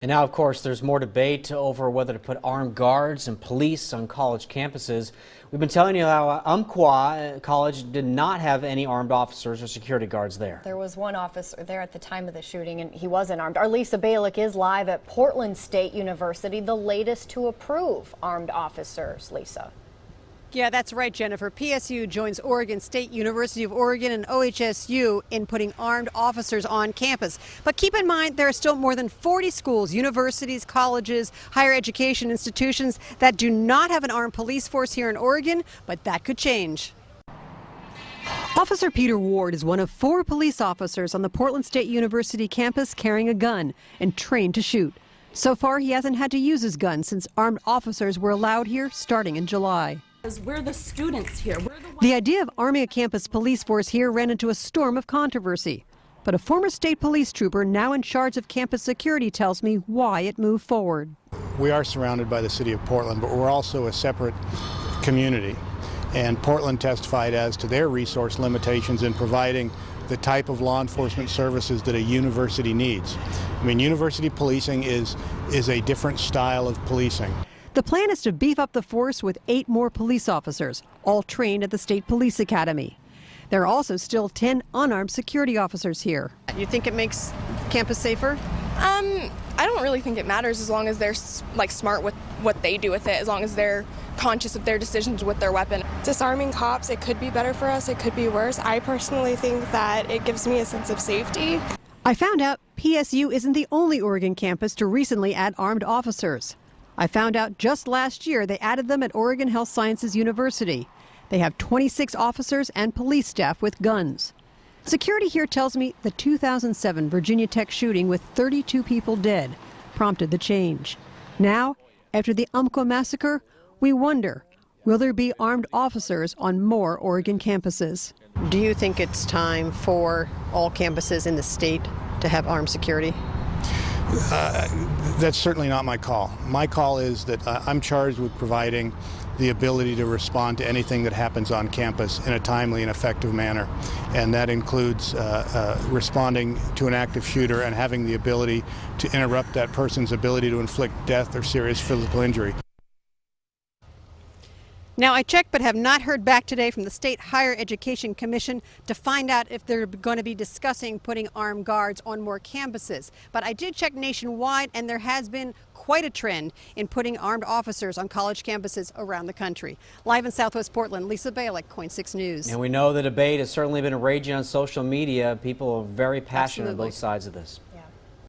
And now, of course, there's more debate over whether to put armed guards and police on college campuses. We've been telling you how Umpqua College did not have any armed officers or security guards there. There was one officer there at the time of the shooting, and he wasn't armed. Our Lisa Balick is live at Portland State University, the latest to approve armed officers. Lisa. Yeah, that's right, Jennifer. PSU joins Oregon State University of Oregon and OHSU in putting armed officers on campus. But keep in mind, there are still more than 40 schools, universities, colleges, higher education institutions that do not have an armed police force here in Oregon, but that could change. Officer Peter Ward is one of 4 police officers on the Portland State University campus carrying a gun and trained to shoot. So far, he hasn't had to use his gun since armed officers were allowed here starting in July. We're the students here. The idea of arming a campus police force here ran into a storm of controversy. But a former state police trooper now in charge of campus security tells me why it moved forward. We are surrounded by the city of Portland, but we're also a separate community. And Portland testified as to their resource limitations in providing the type of law enforcement services that a university needs. I mean, university policing is a different style of policing. The plan is to beef up the force with 8 more police officers, all trained at the State Police Academy. There are also still 10 unarmed security officers here. You think it makes campus safer? I don't really think it matters as long as they're smart with what they do with it, as long as they're conscious of their decisions with their weapon. Disarming cops, it could be better for us, it could be worse. I personally think that it gives me a sense of safety. I found out PSU isn't the only Oregon campus to recently add armed officers. I found out just last year they added them at Oregon Health Sciences University. They have 26 officers and police staff with guns. Security here tells me the 2007 Virginia Tech shooting with 32 people dead prompted the change. Now, after the Umpqua massacre, we wonder, will there be armed officers on more Oregon campuses? Do you think it's time for all campuses in the state to have armed security? That's certainly not my call. My call is that I'm charged with providing the ability to respond to anything that happens on campus in a timely and effective manner. And that includes responding to an active shooter and having the ability to interrupt that person's ability to inflict death or serious physical injury. Now, I checked but have not heard back today from the State Higher Education Commission to find out if they're going to be discussing putting armed guards on more campuses. But I did check nationwide, and there has been quite a trend in putting armed officers on college campuses around the country. Live in Southwest Portland, Lisa Balick, KOIN 6 News. And we know the debate has certainly been raging on social media. People are very passionate on both sides of this.